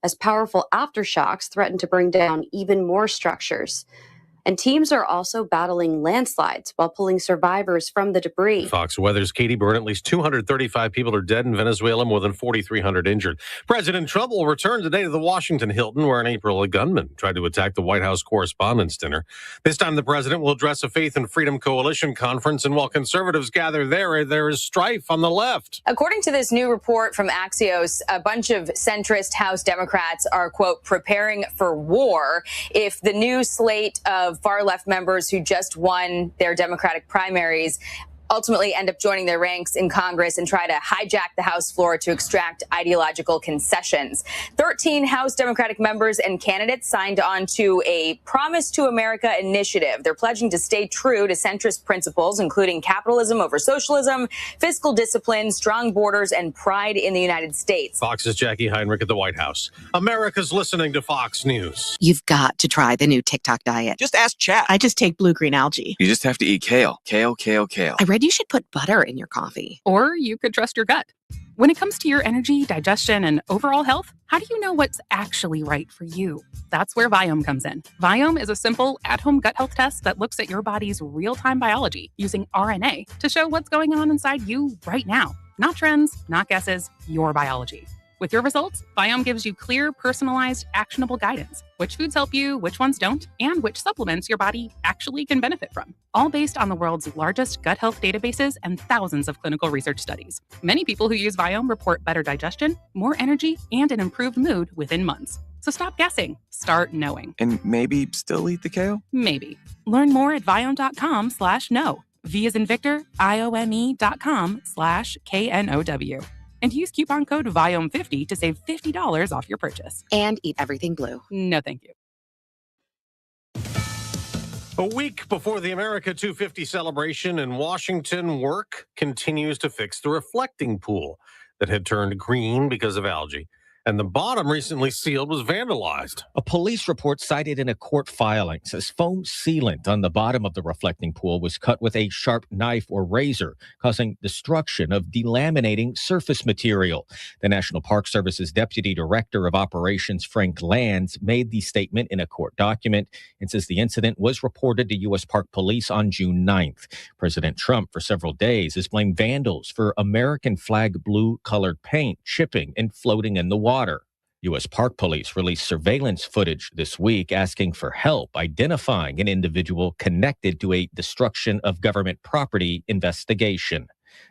as powerful aftershocks threaten to bring down even more structures. And teams are also battling landslides while pulling survivors from the debris. Fox Weather's Katie Byrne. At least 235 people are dead in Venezuela, more than 4,300 injured. President Trump will return today to the Washington Hilton, where in April a gunman tried to attack the White House Correspondents' Dinner. This time the president will address a Faith and Freedom Coalition conference, and while conservatives gather there is strife on the left. According to this new report from Axios, a bunch of centrist House Democrats are, quote, preparing for war if the new slate of far-left members who just won their Democratic primaries ultimately end up joining their ranks in Congress and try to hijack the House floor to extract ideological concessions. 13 House Democratic members and candidates signed on to a Promise to America initiative. They're pledging to stay true to centrist principles, including capitalism over socialism, fiscal discipline, strong borders, and pride in the United States. Fox's Jackie Heinrich at the White House. America's listening to Fox News. You've got to try the new TikTok diet. Just ask chat. I just take blue-green algae. You just have to eat kale. Kale. I read you should put butter in your coffee. Or you could trust your gut. When it comes to your energy, digestion, and overall health, how do you know what's actually right for you? That's where Viome comes in. Viome is a simple, at-home gut health test that looks at your body's real-time biology using RNA to show what's going on inside you right now. Not trends, not guesses, your biology. With your results, Viome gives you clear, personalized, actionable guidance. Which foods help you, which ones don't, and which supplements your body actually can benefit from. All based on the world's largest gut health databases and thousands of clinical research studies. Many people who use Viome report better digestion, more energy, and an improved mood within months. So stop guessing. Start knowing. And maybe still eat the kale? Maybe. Learn more at Viome.com/know. V as in Victor, IOME.com/KNOW. And use coupon code VIOME50 to save $50 off your purchase. And eat everything blue. No, thank you. A week before the America 250 celebration in Washington, work continues to fix the reflecting pool that had turned green because of algae. And the bottom, recently sealed, was vandalized. A police report cited in a court filing says foam sealant on the bottom of the reflecting pool was cut with a sharp knife or razor, causing destruction of delaminating surface material. The National Park Service's Deputy Director of Operations, Frank Lands, made the statement in a court document and says the incident was reported to U.S. Park Police on June 9th. President Trump, for several days, has blamed vandals for American flag blue-colored paint chipping and floating in the water. U.S. Park Police released surveillance footage this week asking for help identifying an individual connected to a destruction of government property investigation.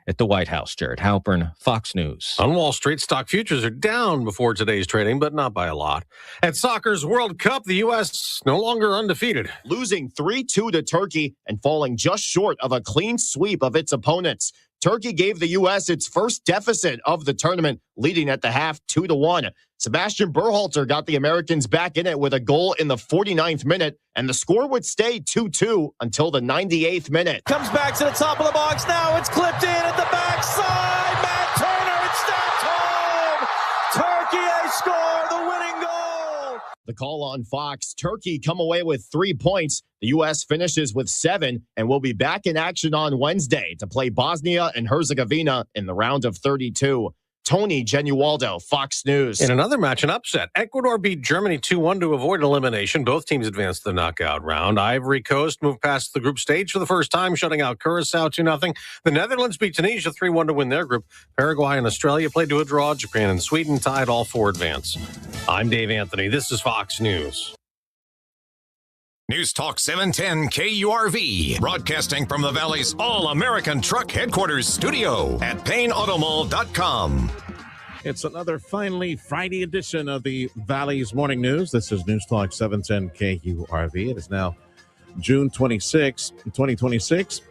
At the White House, Jared Halpern, Fox News. On Wall Street, stock futures are down before today's trading, but not by a lot. At soccer's World Cup, the U.S. no longer undefeated. Losing 3-2 to Turkey and falling just short of a clean sweep of its opponents. Turkey gave the U.S. its first deficit of the tournament, leading at the half 2-1. Sebastian Berhalter got the Americans back in it with a goal in the 49th minute, and the score would stay 2-2 until the 98th minute. Comes back to the top of the box. Now it's clipped in at the backside. Matt Turner, it's stabbed home. Turkey, they score the winning goal. The call on Fox. Turkey come away with 3 points. The U.S. finishes with 7 and will be back in action on Wednesday to play Bosnia and Herzegovina in the round of 32. Tony Genualdo, Fox News. In another match, an upset. Ecuador beat Germany 2-1 to avoid elimination. Both teams advanced to the knockout round. Ivory Coast moved past the group stage for the first time, shutting out Curacao 2-0. The Netherlands beat Tunisia 3-1 to win their group. Paraguay and Australia played to a draw. Japan and Sweden tied, all four advance. I'm Dave Anthony. This is Fox News. News Talk 710 KURV, broadcasting from the Valley's All-American Truck Headquarters studio at PayneAutomall.com. It's another finally Friday edition of the Valley's Morning News. This is News Talk 710 KURV. It is now June 26, 2026,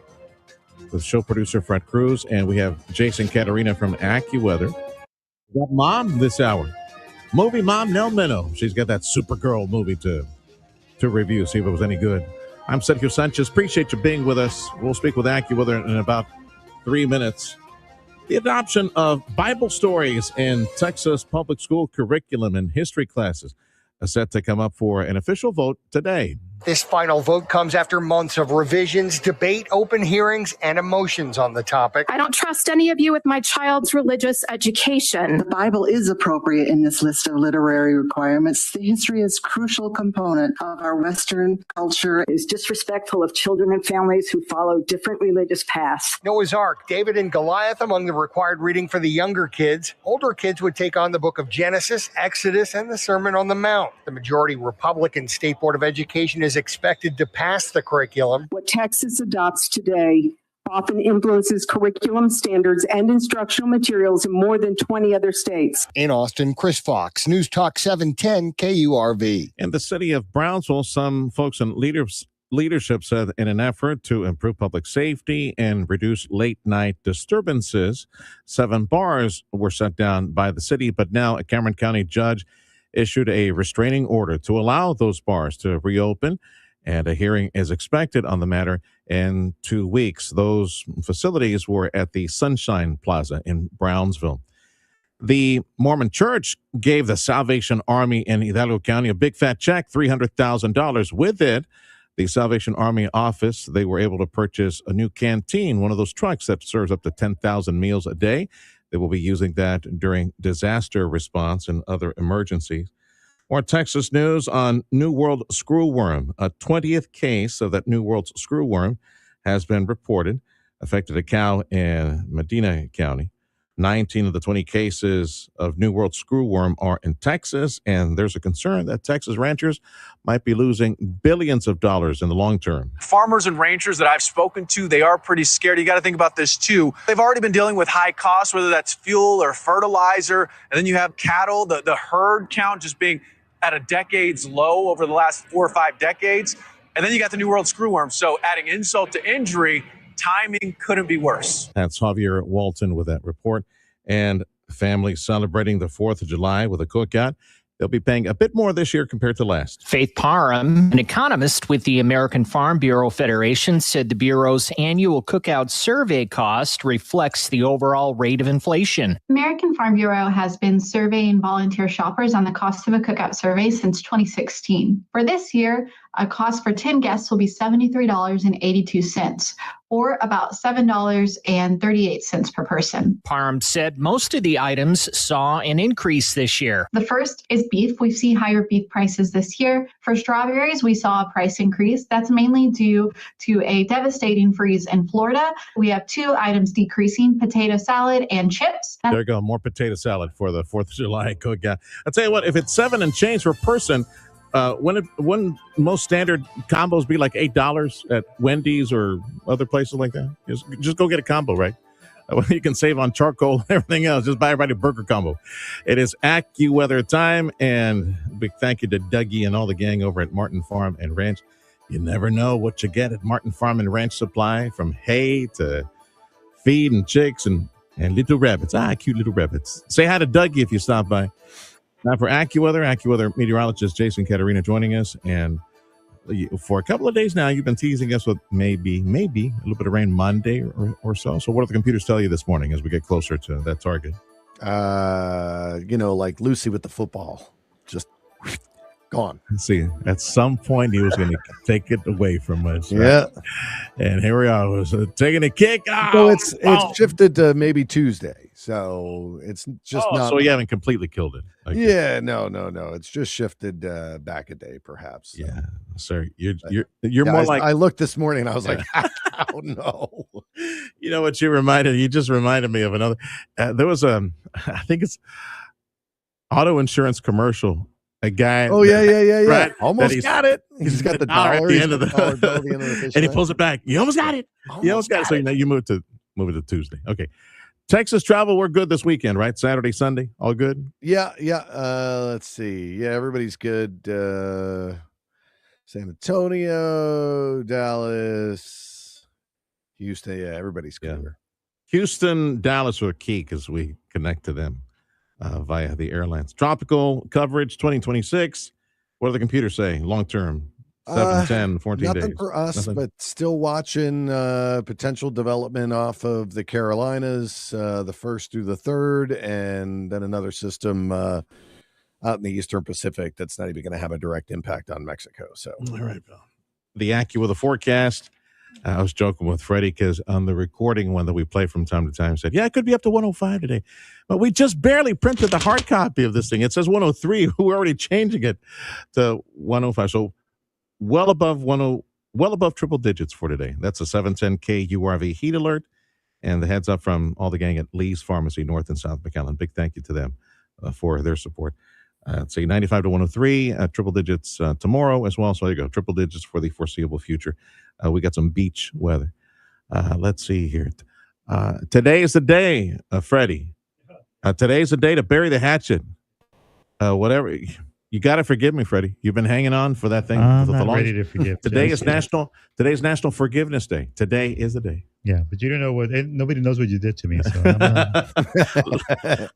with show producer Fred Cruz, and we have Jason Caterina from AccuWeather. We got Mom this hour. Movie Mom Nell Minow. She's got that Supergirl movie to review, see if it was any good. I'm Sergio Sanchez. Appreciate you being with us. We'll speak with AccuWeather in about 3 minutes. The adoption of Bible stories in Texas public school curriculum and history classes is set to come up for an official vote today. This final vote comes after months of revisions, debate, open hearings, and emotions on the topic. I don't trust any of you with my child's religious education. The Bible is appropriate in this list of literary requirements. The history is a crucial component of our Western culture. It is disrespectful of children and families who follow different religious paths. Noah's Ark, David and Goliath among the required reading for the younger kids. Older kids would take on the book of Genesis, Exodus, and the Sermon on the Mount. The majority Republican State Board of Education is expected to pass the curriculum. What Texas adopts today often influences curriculum standards and instructional materials in more than 20 other states. In Austin, Chris Fox, News Talk 710 KURV. In the city of Brownsville, some folks in leadership said in an effort to improve public safety and reduce late-night disturbances, 7 bars were shut down by the city, but now a Cameron County judge issued a restraining order to allow those bars to reopen, and a hearing is expected on the matter in 2 weeks. Those facilities were at the Sunshine Plaza in Brownsville. The Mormon Church gave the Salvation Army in Hidalgo County a big fat check, $300,000. With it, the Salvation Army office, they were able to purchase a new canteen, one of those trucks that serves up to 10,000 meals a day. They will be using that during disaster response and other emergencies. More Texas news on New World screwworm. A 20th case of that New World screwworm has been reported, affected a cow in Medina County. 19 of the 20 cases of New World screwworm are in Texas, and there's a concern that Texas ranchers might be losing billions of dollars in the long term. Farmers and ranchers that I've spoken to, they are pretty scared. You got to think about this too. They've already been dealing with high costs, whether that's fuel or fertilizer, and then you have cattle, the herd count just being at a decade's low over the last 4 or 5 decades. And then you got the New World screwworm. So adding insult to injury, timing couldn't be worse. That's Javier Walton with that report. And families celebrating the 4th of July with a cookout. They'll be paying a bit more this year compared to last. Faith Parham, an economist with the American Farm Bureau Federation, said the Bureau's annual cookout survey cost reflects the overall rate of inflation. American Farm Bureau has been surveying volunteer shoppers on the cost of a cookout survey since 2016. For this year, a cost for 10 guests will be $73.82, or about $7.38 per person. Parham said most of the items saw an increase this year. The first is beef. We see higher beef prices this year. For strawberries, we saw a price increase. That's mainly due to a devastating freeze in Florida. We have 2 items decreasing, potato salad and chips. There you go, more potato salad for the 4th of July cookout. I'll tell you what, if it's 7 and change per person, wouldn't most standard combos be like $8 at Wendy's or other places like that? Just go get a combo, right? You can save on charcoal and everything else. Just buy everybody a burger combo. It is AccuWeather time, and a big thank you to Dougie and all the gang over at Martin Farm and Ranch. You never know what you get at Martin Farm and Ranch Supply, from hay to feed and chicks and little rabbits. Cute little rabbits. Say hi to Dougie if you stop by. Now for AccuWeather meteorologist Jason Caterina joining us. And for a couple of days now, you've been teasing us with maybe a little bit of rain Monday or so. So what do the computers tell you this morning as we get closer to that target? Like Lucy with the football, just gone. See, at some point he was going to take it away from us. Right? Yeah. And here we are, taking a kick. So it's shifted to maybe Tuesday. So it's just not. So you haven't completely killed it. Okay. Yeah, no. It's just shifted back a day, perhaps. So. Yeah, sir. You're more like. I looked this morning and I was like, oh no. You know what you just reminded me of another. There was I think it's auto insurance commercial. A guy. Oh yeah. Right, almost got it. He's got the dollar at the end of the dollar bill at the end of the and he pulls it back. You almost got it. You almost got it. So you move it to Tuesday. Okay. Texas travel, we're good this weekend, right? Saturday, Sunday, all good? Yeah. Let's see. Yeah, everybody's good. San Antonio, Dallas, Houston. Yeah, everybody's good. Yeah. Houston, Dallas are key because we connect to them via the airlines. Tropical coverage 2026. What do the computers say? Long term, 7, 10, 14 days. Nothing for us, but still watching potential development off of the Carolinas, the 1st through the 3rd, and then another system out in the Eastern Pacific that's not even going to have a direct impact on Mexico. So, all right, Bill. The AccuWeather forecast. I was joking with Freddie because on the recording one that we play from time to time said, yeah, it could be up to 105 today. But we just barely printed the hard copy of this thing. It says 103. We're already changing it to 105. So well above triple digits for today. That's a 710 KURV heat alert. And the heads up from all the gang at Lee's Pharmacy, North and South McAllen. Big thank you to them for their support. Say 95 to 103, triple digits tomorrow as well. So there you go, triple digits for the foreseeable future. We got some beach weather. Let's see here. Today is the day, Freddie. Today's the day to bury the hatchet. Whatever. You got to forgive me, Freddie. You've been hanging on for that thing. I'm not ready to forgive. Today's National Forgiveness Day. Today is the day. Yeah, but you don't know nobody knows what you did to me. So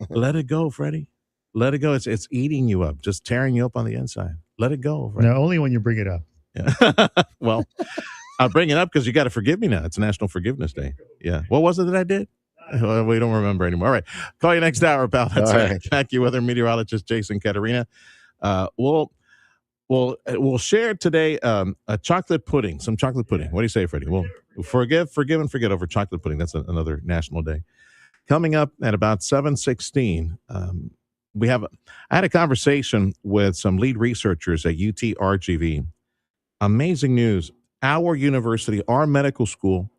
Let it go, Freddie. Let it go. It's eating you up, just tearing you up on the inside. Let it go, Freddie. No, only when you bring it up. Yeah. Well, I'll bring it up because you got to forgive me now. It's National Forgiveness Day. Yeah. What was it that I did? Well, we don't remember anymore. All right. Call you next hour, pal. That's right. AccuWeather meteorologist Jason Caterina. We'll share today a chocolate pudding, some chocolate pudding. What do you say, Freddie? We'll forgive and forget over chocolate pudding. That's another national day. Coming up at about 7:16, I had a conversation with some lead researchers at UT-RGV. Amazing news. Our university, our medical school,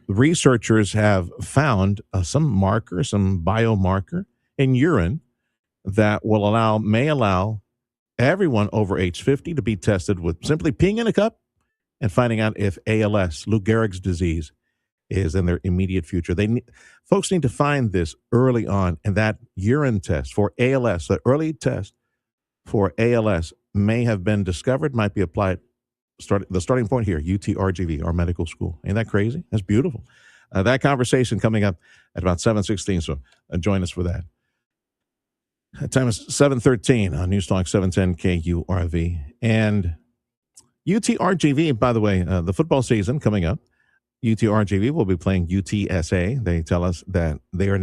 researchers have found some biomarker in urine that may allow everyone over age 50 to be tested with simply peeing in a cup and finding out if ALS, Lou Gehrig's disease, is in their immediate future. Folks need to find this early on, and that urine test for ALS, the early test for ALS may have been discovered, might be applied. The starting point here, UT-RGV, our medical school. Ain't that crazy? That's beautiful. That conversation coming up at about 7:16, so join us for that. Time is 7:13 on News Talk 710 KURV. And UT-RGV, by the way, the football season coming up, UT-RGV will be playing UTSA. They tell us that they are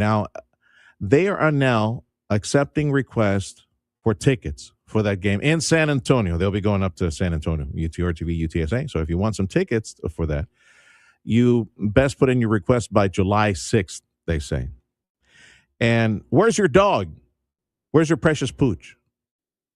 now accepting requests for tickets for that game in San Antonio. They'll be going up to San Antonio, UT-RGV, UTSA. So if you want some tickets for that, you best put in your request by July 6th, they say. And where's your dog? Where's your precious pooch?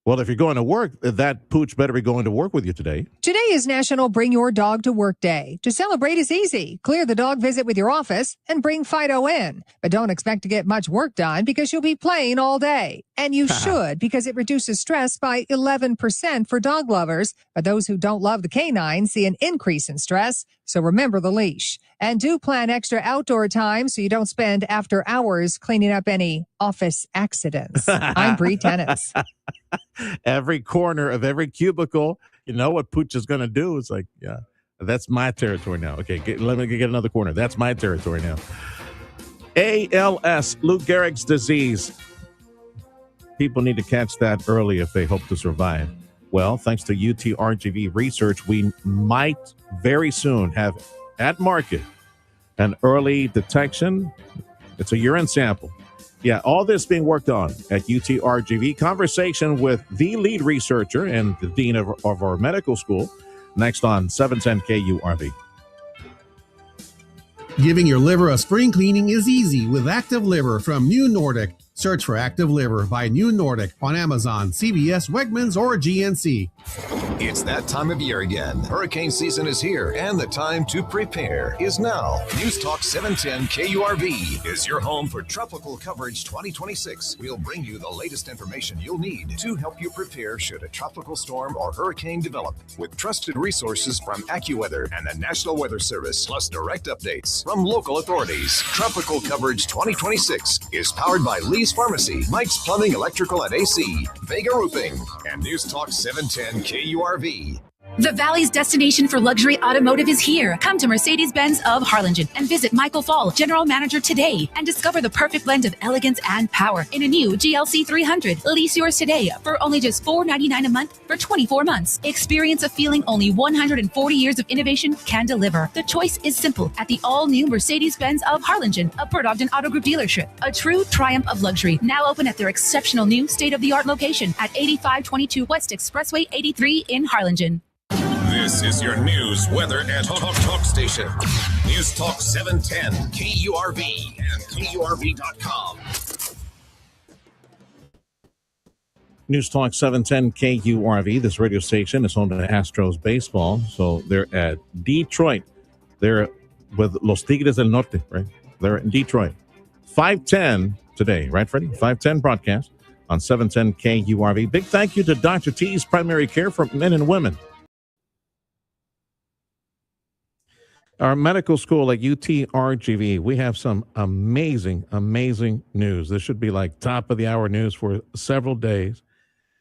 Well, if you're going to work, that pooch better be going to work with you today. Today is National Bring Your Dog to Work Day. To celebrate is easy. Clear the dog visit with your office and bring Fido in. But don't expect to get much work done because you'll be playing all day. And you should, because it reduces stress by 11% for dog lovers. But those who don't love the canine see an increase in stress. So remember the leash. And do plan extra outdoor time so you don't spend after hours cleaning up any office accidents. I'm Bree Tennis. Every corner of every cubicle, you know what Pooch is going to do. It's like, yeah, that's my territory now. Okay, let me get another corner. That's my territory now. ALS, Lou Gehrig's disease. People need to catch that early if they hope to survive. Well, thanks to UT-RGV research, we might very soon have at market an early detection. It's a urine sample. Yeah, all this being worked on at UT-RGV. Conversation with the lead researcher and the dean of our medical school. Next on 710 KURV. Giving your liver a spring cleaning is easy with Active Liver from New Nordic. Search for Active Liver by New Nordic on Amazon, CVS, Wegmans, or GNC. It's that time of year again. Hurricane season is here, and the time to prepare is now. News Talk 710 KURV is your home for tropical coverage 2026. We'll bring you the latest information you'll need to help you prepare should a tropical storm or hurricane develop. With trusted resources from AccuWeather and the National Weather Service, plus direct updates from local authorities. Tropical coverage 2026 is powered by Lee's Pharmacy, Mike's Plumbing, Electrical, and AC, Vega Roofing, and News Talk 710 KURV. The Valley's destination for luxury automotive is here. Come to Mercedes-Benz of Harlingen and visit Michael Fall, General Manager, today and discover the perfect blend of elegance and power in a new GLC 300. Lease yours today for only just $499 a month for 24 months. Experience a feeling only 140 years of innovation can deliver. The choice is simple at the all-new Mercedes-Benz of Harlingen, a Bert Ogden Auto Group dealership. A true triumph of luxury, now open at their exceptional new state-of-the-art location at 8522 West Expressway 83 in Harlingen. This is your news, weather, and talk station. News Talk 710 KURV and KURV.com. News Talk 710 KURV. This radio station is home to the Astros baseball. So they're at Detroit. They're with Los Tigres del Norte, right? They're in Detroit. 5:10 today, right, Freddie? 5:10 broadcast on 710 KURV. Big thank you to Dr. T's Primary Care for Men and Women. Our medical school at UTRGV, we have some amazing, amazing news. This should be like top of the hour news for several days.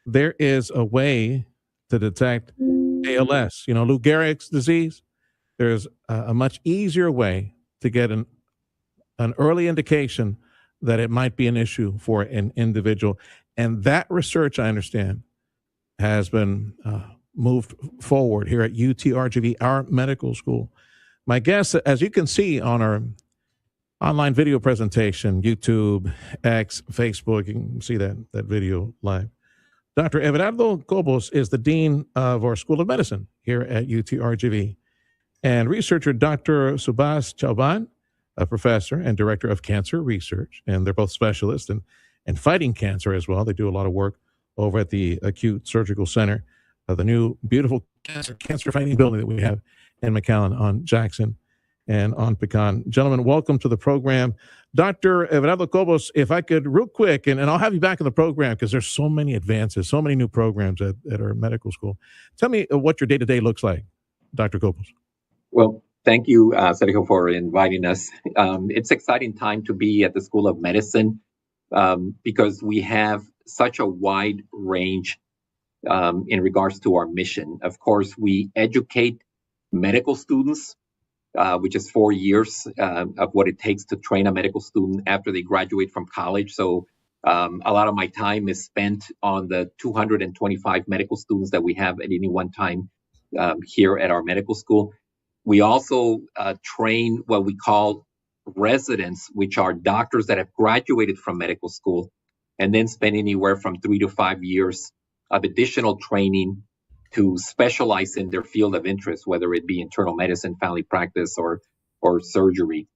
There is a way to detect ALS, Lou Gehrig's disease. There's a much easier way to get an early indication that it might be an issue for an individual. And that research, I understand, has been moved forward here at UTRGV, our medical school. My guest, as you can see on our online video presentation, YouTube, X, Facebook, you can see that video live. Dr. Everardo Cobos is the Dean of our School of Medicine here at UTRGV. And researcher Dr. Subhas Chauban, a professor and director of cancer research. And they're both specialists in fighting cancer as well. They do a lot of work over at the Acute Surgical Center, the new beautiful cancer fighting building that we have in McAllen on Jackson and on Pecan. Gentlemen, welcome to the program. Dr. Everardo Cobos, if I could real quick, and I'll have you back in the program because there's so many advances, so many new programs at our medical school. Tell me what your day-to-day looks like, Dr. Cobos. Well, thank you, Sergio, for inviting us. It's an exciting time to be at the School of Medicine because we have such a wide range in regards to our mission. Of course, we educate medical students, which is 4 years of what it takes to train a medical student after they graduate from college. So a lot of my time is spent on the 225 medical students that we have at any one time here at our medical school. We also train what we call residents, which are doctors that have graduated from medical school and then spend anywhere from 3 to 5 years of additional training to specialize in their field of interest, whether it be internal medicine, family practice, or surgery.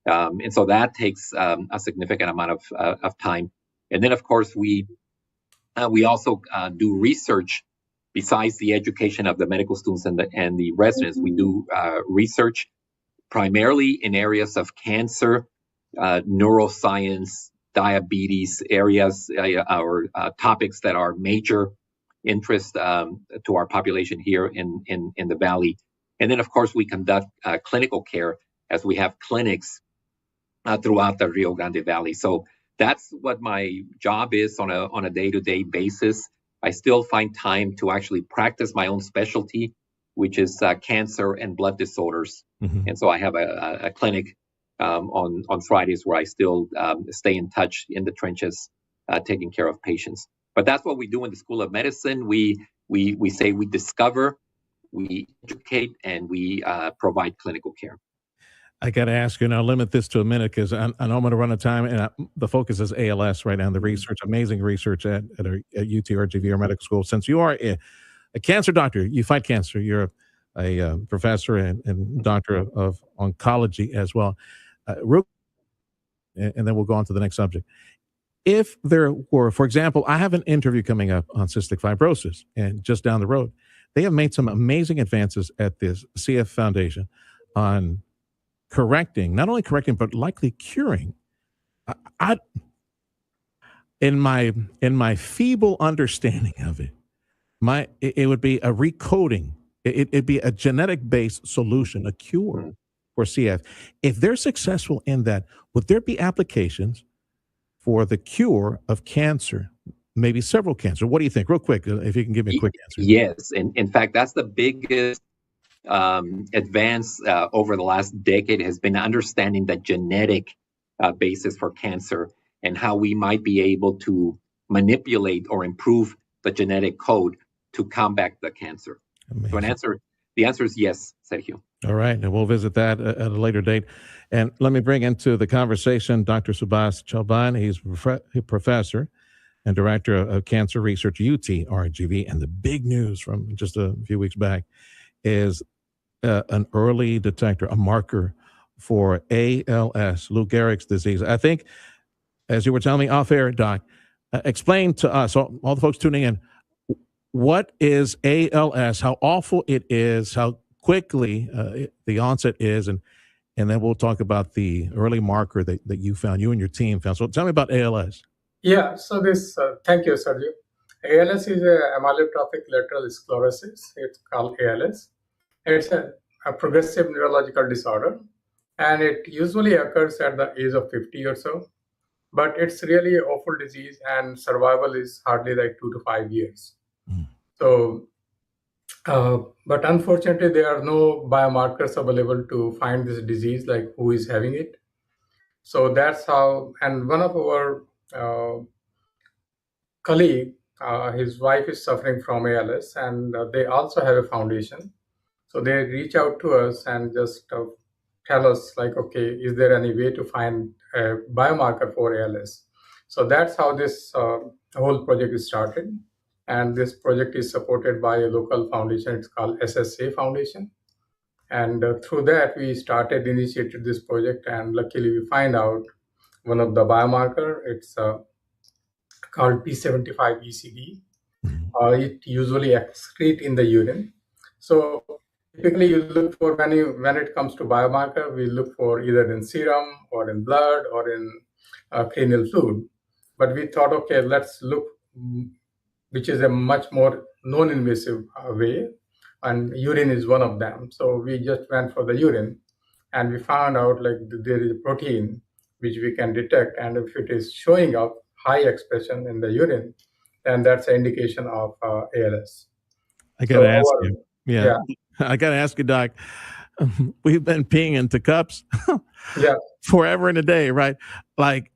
And so that takes a significant amount of time. And then, of course, we also do research besides the education of the medical students and the residents. We do research primarily in areas of cancer, neuroscience, diabetes areas, or topics that are major interest to our population here in the Valley. And then, of course, we conduct clinical care as we have clinics throughout the Rio Grande Valley. So that's what my job is on a day-to-day basis. I still find time to actually practice my own specialty, which is cancer and blood disorders. Mm-hmm. And so I have a clinic on Fridays where I still stay in touch in the trenches, taking care of patients. But that's what we do in the School of Medicine. We say we discover, we educate, and we provide clinical care. I got to ask you, and I'll limit this to a minute because I know I'm going to run out of time, and the focus is ALS right now, the research, amazing research at UTRGV, our medical school. Since you are a cancer doctor, you fight cancer, you're a professor and doctor of oncology as well. And then we'll go on to the next subject. If there were, for example, I have an interview coming up on cystic fibrosis, and just down the road, they have made some amazing advances at this CF Foundation on not only correcting, but likely curing. In my feeble understanding of it, it would be a recoding. It'd be a genetic-based solution, a cure for CF. If they're successful in that, would there be applications for the cure of cancer, maybe several cancers. What do you think? Real quick, if you can give me a quick answer. Yes, and in fact, that's the biggest advance over the last decade has been understanding the genetic basis for cancer and how we might be able to manipulate or improve the genetic code to combat the cancer. Amazing. So the answer is yes, Sergio. All right, and we'll visit that at a later date. And let me bring into the conversation Dr. Subhas Chauban. He's a professor and director of cancer research, UT-RGV. And the big news from just a few weeks back is an early detector, a marker for ALS, Lou Gehrig's disease. I think, as you were telling me off air, Doc, explain to us, all the folks tuning in, what is ALS, how awful it is, how quickly the onset is, and then we'll talk about the early marker that you found, you and your team found. So tell me about ALS. Yeah, so thank you, Sergio. ALS is a amyotrophic lateral sclerosis. It's called ALS. It's a progressive neurological disorder, and it usually occurs at the age of 50 or so. But it's really an awful disease, and survival is hardly like 2 to 5 years. So, but unfortunately, there are no biomarkers available to find this disease, like who is having it. So that's how, and one of our colleague, his wife is suffering from ALS, and they also have a foundation. So they reach out to us and just tell us, like, okay, is there any way to find a biomarker for ALS? So that's how this whole project is started. And this project is supported by a local foundation. It's called SSA Foundation. And through that, we initiated this project. And luckily, we find out one of the biomarker. It's called P75ECD. It usually excrete in the urine. So typically, you look for when it comes to biomarker, we look for either in serum or in blood or in cranial fluid. But we thought, okay, let's look, which is a much more non-invasive way, and urine is one of them. So we just went for the urine, and we found out like there is a protein which we can detect, and if it is showing up high expression in the urine, then that's an indication of ALS. I got to ask you. Yeah. I got to ask you, Doc. We've been peeing into cups forever and a day, right? Like,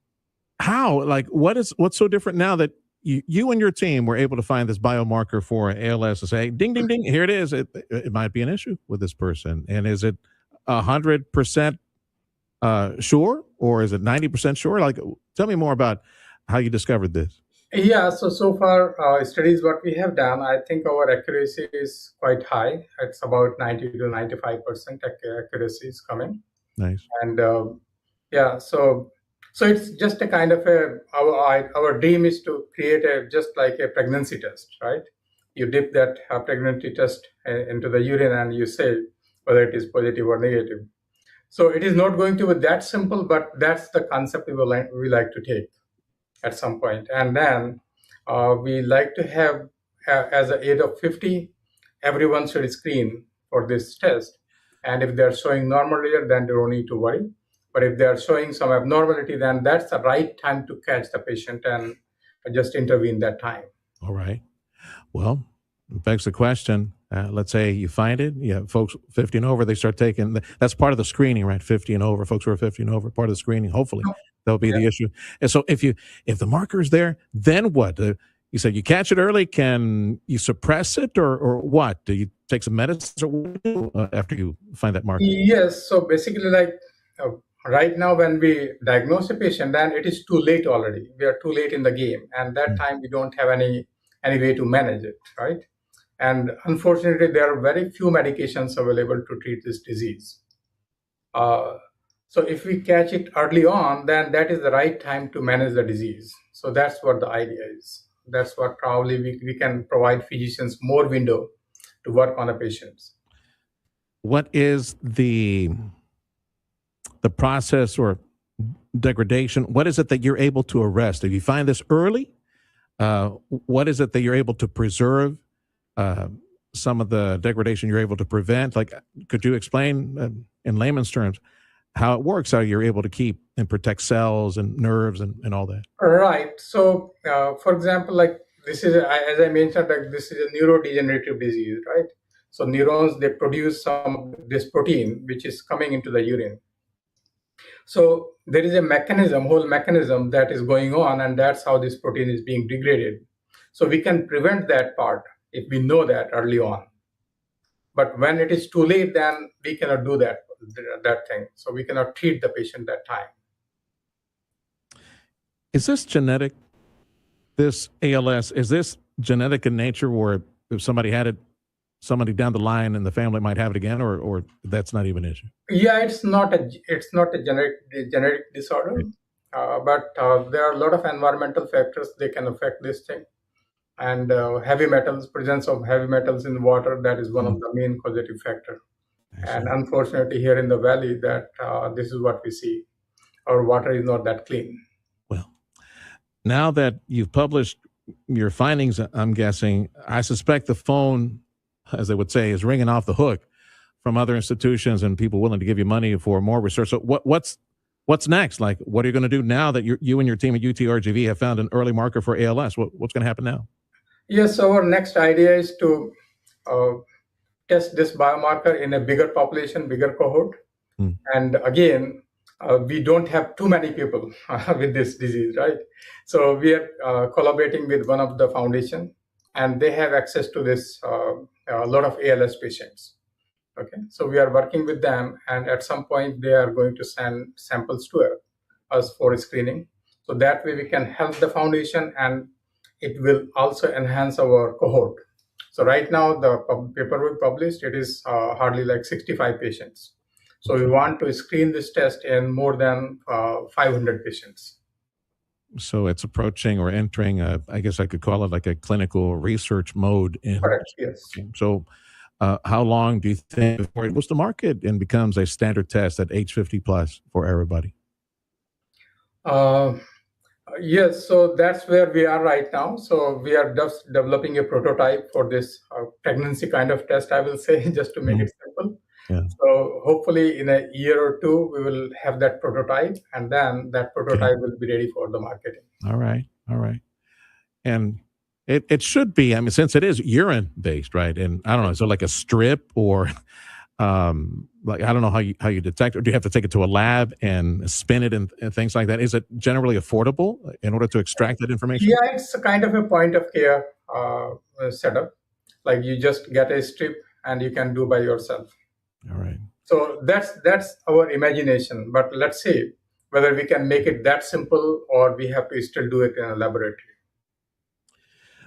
how? Like, what's so different now that you and your team were able to find this biomarker for ALS and say, ding, ding, ding, here it is. It might be an issue with this person. And is it 100% sure, or is it 90% sure? Like, tell me more about how you discovered this. Yeah, so far, studies what we have done, I think our accuracy is quite high. It's about 90 to 95% accuracy is coming. Nice. And so it's just a kind of our dream is to create just like a pregnancy test, right? You dip that pregnancy test into the urine and you say whether it is positive or negative. So it is not going to be that simple, but that's the concept we like to take at some point. And then we like to have, as an age of 50, everyone should screen for this test. And if they're showing normal result, then they don't need to worry. But if they're showing some abnormality, then that's the right time to catch the patient and just intervene that time. All right. Well, it begs the question. Let's say you find it. Yeah, folks 50 and over, they start taking. That's part of the screening, right? 50 and over, folks who are 50 and over, part of the screening. Hopefully, that'll be the issue. And so, if the marker is there, then what? You said you catch it early. Can you suppress it, or what? Do you take some medicines, or what do you do after you find that marker? Yes. So basically, like right now, when we diagnose a patient, then it is too late already. We are too late in the game, and that time we don't have any way to manage it, right? And unfortunately, there are very few medications available to treat this disease. So if we catch it early on, then that is the right time to manage the disease. So that's what the idea is. That's what probably we can provide physicians more window to work on the patients. What is the process or degradation? What is it that you're able to arrest? If you find this early, what is it that you're able to preserve? Some of the degradation you're able to prevent? Like, could you explain in layman's terms how it works, how you're able to keep and protect cells and nerves and all that. Right. So, for example, like this is, as I mentioned, like this is a neurodegenerative disease, right? So neurons, they produce some this protein which is coming into the urine. So there is a whole mechanism that is going on, and that's how this protein is being degraded. So we can prevent that part if we know that early on. But when it is too late, then we cannot do that thing. So we cannot treat the patient that time. Is this genetic? This ALS, is this genetic in nature, where if somebody had it, somebody down the line in the family might have it again, or that's not even an issue? Yeah, it's not a genetic disorder, but there are a lot of environmental factors they can affect this thing, and presence of heavy metals in water, that is one of the main causative factor. And unfortunately, here in the valley, that this is what we see. Our water is not that clean. Now that you've published your findings, I'm guessing, I suspect the phone, as they would say, is ringing off the hook from other institutions and people willing to give you money for more research. So what's next? Like, what are you going to do now that you and your team at UTRGV have found an early marker for ALS? What's going to happen now? Yes, so our next idea is to test this biomarker in a bigger population, bigger cohort. And again, we don't have too many people with this disease, right? So we are collaborating with one of the foundation, and they have access to this a lot of ALS patients. Okay, so we are working with them, and at some point they are going to send samples to us for screening. So that way we can help the foundation, and it will also enhance our cohort. So right now the paper we published, it is hardly like 65 patients. So we want to screen this test in more than 500 patients. So it's approaching or entering, I guess I could call it like a clinical research mode. Correct, yes. So how long do you think before it goes to market and becomes a standard test at age 50 plus for everybody? Yes, so that's where we are right now. So we are just developing a prototype for this pregnancy kind of test, I will say, just to make it simple. Yeah. So hopefully in a year or two, we will have that prototype, and then that prototype will be ready for the marketing. All right. And it should be, I mean, since it is urine based, right? And I don't know, is it like a strip or like, I don't know how you detect, or do you have to take it to a lab and spin it and things like that? Is it generally affordable in order to extract that information? Yeah, it's a kind of a point of care setup. Like you just get a strip and you can do by yourself. All right. So that's our imagination. But let's see whether we can make it that simple, or we have to still do it in a laboratory.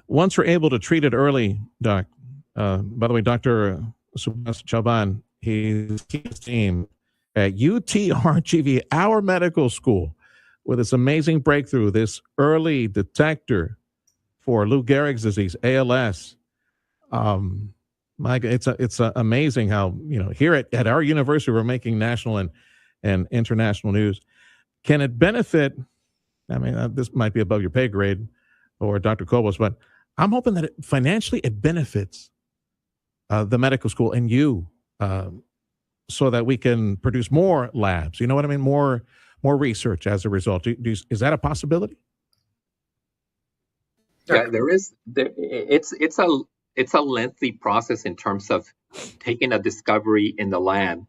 Once we're able to treat it early, Doc, by the way, Dr. Subhas Chauban, his team at UTRGV, our medical school, with this amazing breakthrough, this early detector for Lou Gehrig's disease, ALS. Mike, it's amazing how, here at our university, we're making national and international news. Can it benefit? I mean, this might be above your pay grade or Dr. Kobos, but I'm hoping that financially it benefits the medical school and you, so that we can produce more labs. You know what I mean? More research as a result. Is that a possibility? Yeah, there is. It's a lengthy process in terms of taking a discovery in the lab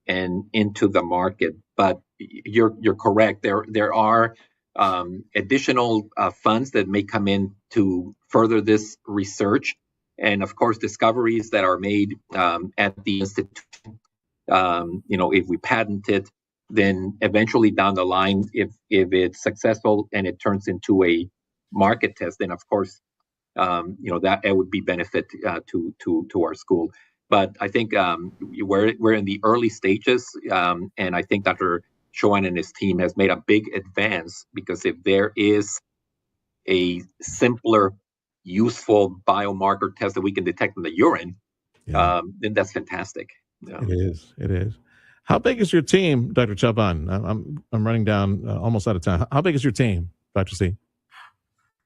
and into the market. But you're correct. There are additional funds that may come in to further this research, and of course discoveries that are made at the institution. If we patent it, then eventually down the line, if it's successful and it turns into a market test, then of course that it would be benefit to our school. But I think we're in the early stages, and I think Dr. Chauhan and his team has made a big advance, because if there is a simpler, useful biomarker test that we can detect in the urine, then that's fantastic. Yeah. It is. How big is your team, Dr. Chauhan? I'm running down almost out of time. How big is your team, Dr. C?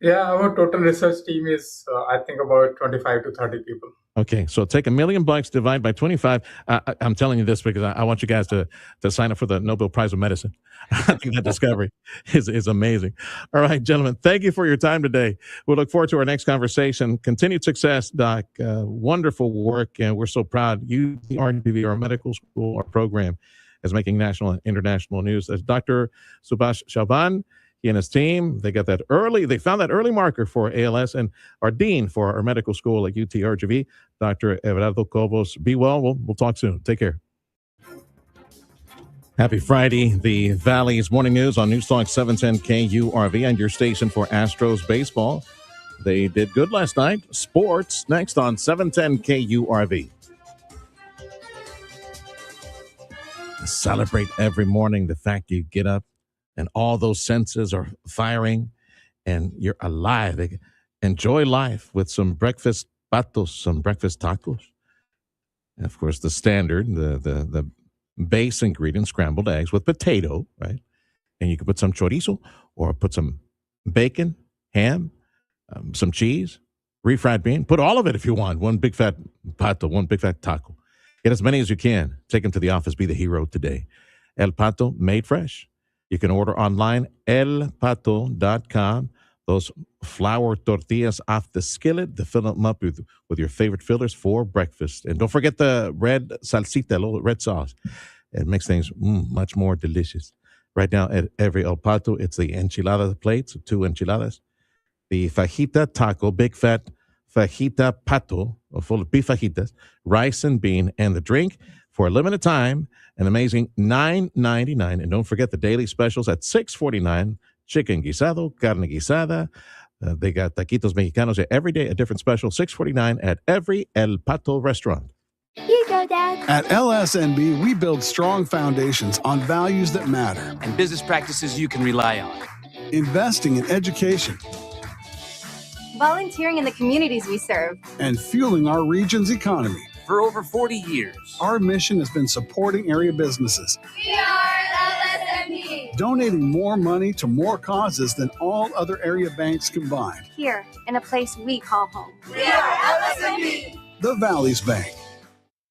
Yeah, our total research team is, I think, about 25 to 30 people. Okay, so take $1 million, divide by 25. I'm telling you this because I want you guys to sign up for the Nobel Prize of Medicine. I think that discovery is amazing. All right, gentlemen, thank you for your time today. We'll look forward to our next conversation. Continued success, Doc. Wonderful work, and we're so proud. URTV, our medical school, our program, is making national and international news. As Dr. Subhash Chavan, he and his team, they found that early marker for ALS, and our dean for our medical school at UTRGV, Dr. Everardo Cobos. Be well. We'll talk soon. Take care. Happy Friday. The Valley's Morning News on News Talk 710 KURV and your station for Astros baseball. They did good last night. Sports next on 710 KURV. Celebrate every morning the fact you get up and all those senses are firing and you're alive. Enjoy life with some breakfast patos, some breakfast tacos. And of course, the standard, the base ingredient, scrambled eggs with potato, right? And you can put some chorizo or put some bacon, ham, some cheese, refried bean. Put all of it if you want. One big fat pato, one big fat taco. Get as many as you can. Take them to the office. Be the hero today. El Pato, made fresh. You can order online, elpato.com. Those flour tortillas off the skillet to fill them up with your favorite fillers for breakfast. And don't forget the red salsita, little red sauce. It makes things much more delicious. Right now at every El Pato, it's the enchilada plates, 2 enchiladas. The fajita taco, big fat fajita pato, full of beef fajitas, rice and bean, and the drink for a limited time. An amazing $9.99. And don't forget the daily specials at $6.49. Chicken guisado, carne guisada. They got taquitos mexicanos every day, a different special, $6.49 at every El Pato restaurant. Here you go, Dad. At LSNB, we build strong foundations on values that matter. And business practices you can rely on. Investing in education. Volunteering in the communities we serve. And fueling our region's economy. For over 40 years. Our mission has been supporting area businesses. We are LSNB. Donating more money to more causes than all other area banks combined. Here, in a place we call home. We are LSNB. The Valley's Bank.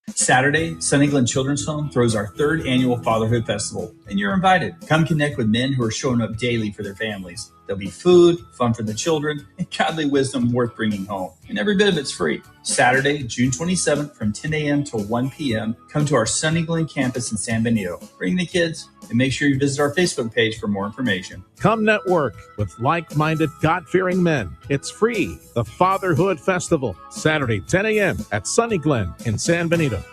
Saturday, Sunny Glen Children's Home throws our 3rd annual Fatherhood Festival, and you're invited. Come connect with men who are showing up daily for their families. There'll be food, fun for the children, and godly wisdom worth bringing home. And every bit of it's free. Saturday, June 27th from 10 a.m. to 1 p.m., come to our Sunny Glen campus in San Benito. Bring the kids, and make sure you visit our Facebook page for more information. Come network with like-minded, God-fearing men. It's free. The Fatherhood Festival, Saturday, 10 a.m. at Sunny Glen in San Benito.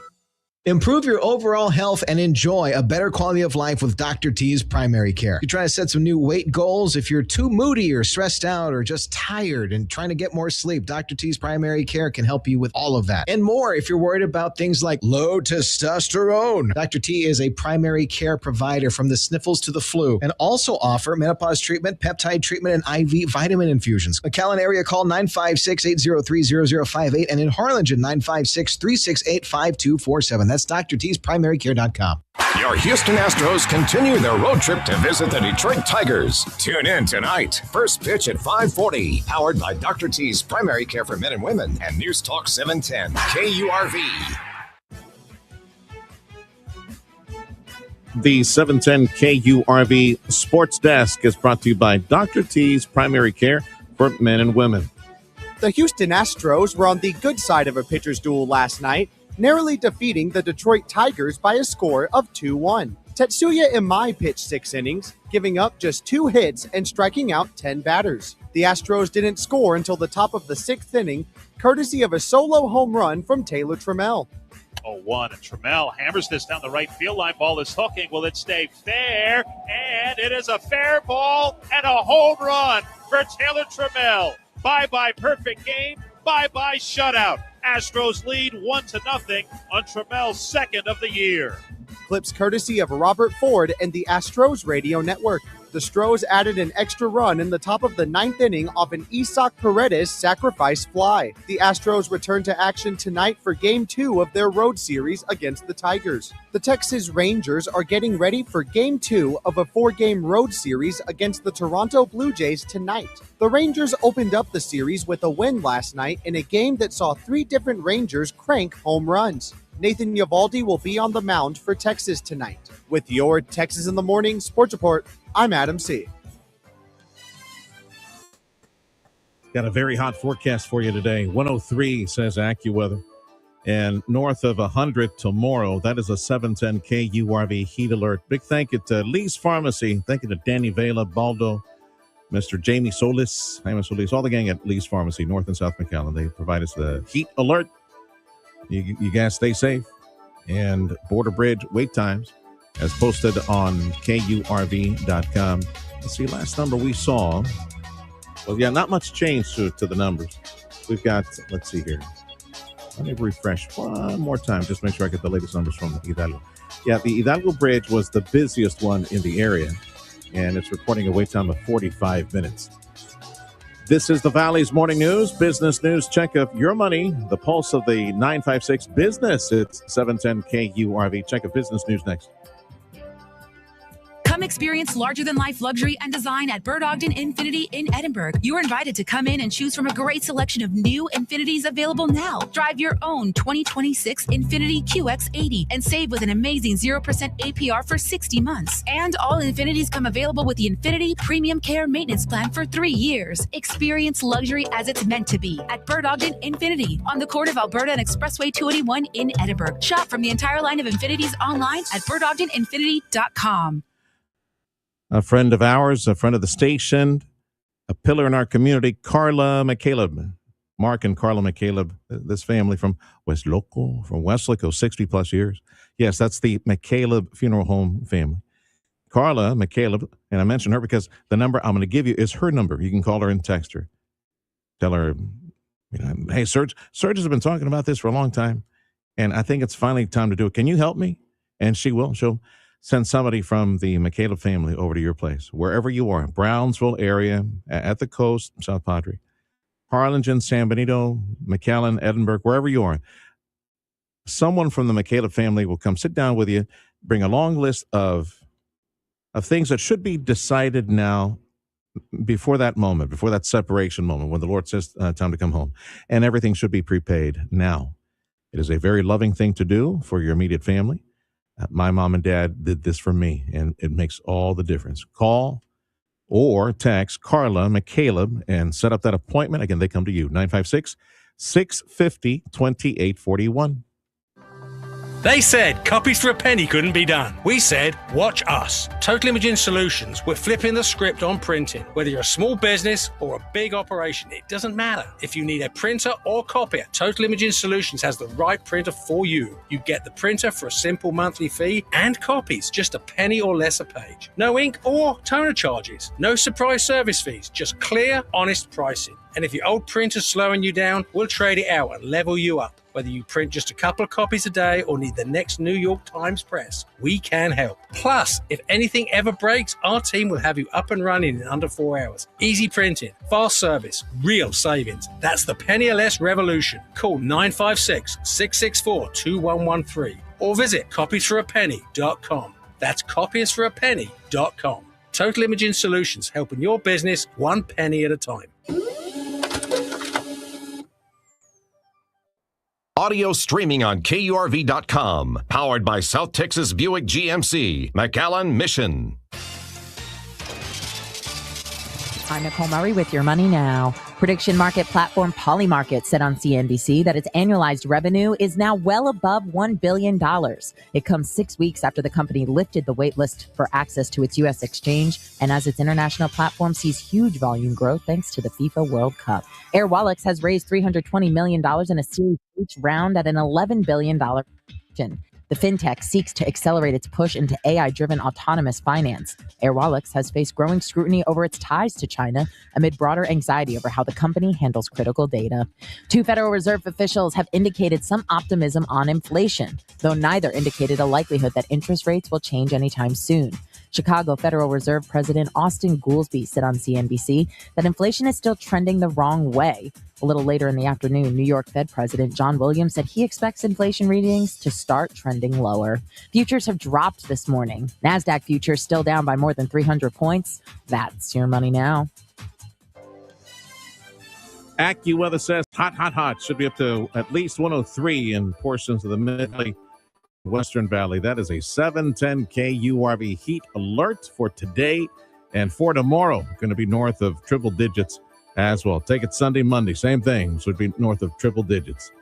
Improve your overall health and enjoy a better quality of life with Dr. T's Primary Care. You're trying to set some new weight goals. If you're too moody or stressed out or just tired and trying to get more sleep, Dr. T's Primary Care can help you with all of that. And more if you're worried about things like low testosterone. Dr. T is a primary care provider from the sniffles to the flu and also offer menopause treatment, peptide treatment, and IV vitamin infusions. McAllen area call 956-803-0058 and in Harlingen 956-368-5247. That's drtsprimary.care.com. Your Houston Astros continue their road trip to visit the Detroit Tigers. Tune in tonight. First pitch at 5:40. Powered by Dr. T's Primary Care for Men and Women and News Talk 710 KURV. The 710 KURV Sports Desk is brought to you by Dr. T's Primary Care for Men and Women. The Houston Astros were on the good side of a pitcher's duel last night, narrowly defeating the Detroit Tigers by a score of 2-1. Tetsuya Imai pitched 6 innings, giving up just 2 hits and striking out 10 batters. The Astros didn't score until the top of the 6th inning, courtesy of a solo home run from Taylor Trammell. 0-1, and Trammell hammers this down the right field line. Ball is hooking. Will it stay fair? And it is a fair ball and a home run for Taylor Trammell. Bye-bye perfect game. Bye-bye shutout. Astros lead 1-0 on Trammell's 2nd of the year. Clips courtesy of Robert Ford and the Astros Radio Network. The Stros added an extra run in the top of the ninth inning off an Isaac Paredes sacrifice fly. The Astros return to action tonight for Game 2 of their road series against the Tigers. The Texas Rangers are getting ready for Game 2 of a 4-game road series against the Toronto Blue Jays tonight. The Rangers opened up the series with a win last night in a game that saw 3 different Rangers crank home runs. Nathan Eovaldi will be on the mound for Texas tonight. With your Texas in the Morning Sports Report, I'm Adam C. Got a very hot forecast for you today. 103 says AccuWeather. And north of 100 tomorrow. That is a 710 KURV heat alert. Big thank you to Lee's Pharmacy. Thank you to Danny Vela, Baldo, Mr. Jamie Solis, Jaime Solis, all the gang at Lee's Pharmacy, North and South McAllen. They provide us the heat alert. You guys stay safe. And Border Bridge wait times as posted on KURV.com. Let's see, last number we saw. Well, yeah, not much change to the numbers. We've got, let's see here. Let me refresh one more time. Just make sure I get the latest numbers from Hidalgo. Yeah, the Hidalgo Bridge was the busiest one in the area, and it's reporting a wait time of 45 minutes. This is the Valley's Morning News, business news check of your money, the pulse of the 956 business. It's 710 KURV. Check of business news next. Come experience larger-than-life luxury and design at Bird Ogden Infinity in Edinburgh. You're invited to come in and choose from a great selection of new Infinities available now. Drive your own 2026 Infinity QX80 and save with an amazing 0% APR for 60 months. And all Infinities come available with the Infinity Premium Care Maintenance Plan for 3 years. Experience luxury as it's meant to be at Bird Ogden Infinity on the Court of Alberta and Expressway 281 in Edinburgh. Shop from the entire line of Infinities online at birdogdeninfinity.com. A friend of ours, a friend of the station, a pillar in our community, Carla McCaleb. Mark and Carla McCaleb, this family from West Westlake, 60 plus years. Yes, that's the McCaleb Funeral Home family. Carla McCaleb, and I mention her because the number I'm going to give you is her number. You can call her and text her. Tell her, hey, Serge has been talking about this for a long time, and I think it's finally time to do it. Can you help me? And she will. She'll send somebody from the McCaleb family over to your place, wherever you are, Brownsville area, at the coast, South Padre, Harlingen, San Benito, McAllen, Edinburgh, wherever you are. Someone from the McCaleb family will come sit down with you, bring a long list of things that should be decided now before that moment, before that separation moment, when the Lord says time to come home. And everything should be prepaid now. It is a very loving thing to do for your immediate family. My mom and dad did this for me, and it makes all the difference. Call or text Carla McCaleb and set up that appointment. Again, they come to you, 956-650-2841. They said copies for a penny couldn't be done. We said, watch us. Total Imaging Solutions. We're flipping the script on printing. Whether you're a small business or a big operation, it doesn't matter. If you need a printer or copier, Total Imaging Solutions has the right printer for you. You get the printer for a simple monthly fee and copies, just a penny or less a page. No ink or toner charges. No surprise service fees, just clear, honest pricing. And if your old printer's slowing you down, we'll trade it out and level you up. Whether you print just a couple of copies a day or need the next New York Times press, we can help. Plus, if anything ever breaks, our team will have you up and running in under 4 hours. Easy printing, fast service, real savings. That's the penny or less revolution. Call 956-664-2113 or visit copiesforapenny.com. That's copiesforapenny.com. Total Imaging Solutions, helping your business one penny at a time. Audio streaming on KURV.com. Powered by South Texas Buick GMC. McAllen Mission. I'm Nicole Murray with Your Money Now. Prediction market platform Polymarket said on CNBC that its annualized revenue is now well above $1 billion. It comes 6 weeks after the company lifted the waitlist for access to its U.S. exchange, and as its international platform sees huge volume growth thanks to the FIFA World Cup. Airwallex has raised $320 million in a Series H round at an $11 billion valuation. The fintech seeks to accelerate its push into AI-driven autonomous finance. Airwallex has faced growing scrutiny over its ties to China amid broader anxiety over how the company handles critical data. 2 Federal Reserve officials have indicated some optimism on inflation, though neither indicated a likelihood that interest rates will change anytime soon. Chicago Federal Reserve President Austin Goolsbee said on CNBC that inflation is still trending the wrong way. A little later in the afternoon, New York Fed President John Williams said he expects inflation readings to start trending lower. Futures have dropped this morning. NASDAQ futures still down by more than 300 points. That's your money now. AccuWeather says hot. Should be up to at least 103 in portions of the Mid Western Valley. That is a 710 KURV heat alert for today and for tomorrow. Going to be north of triple digits as well. Take it Sunday, Monday. Same thing. Should be north of triple digits.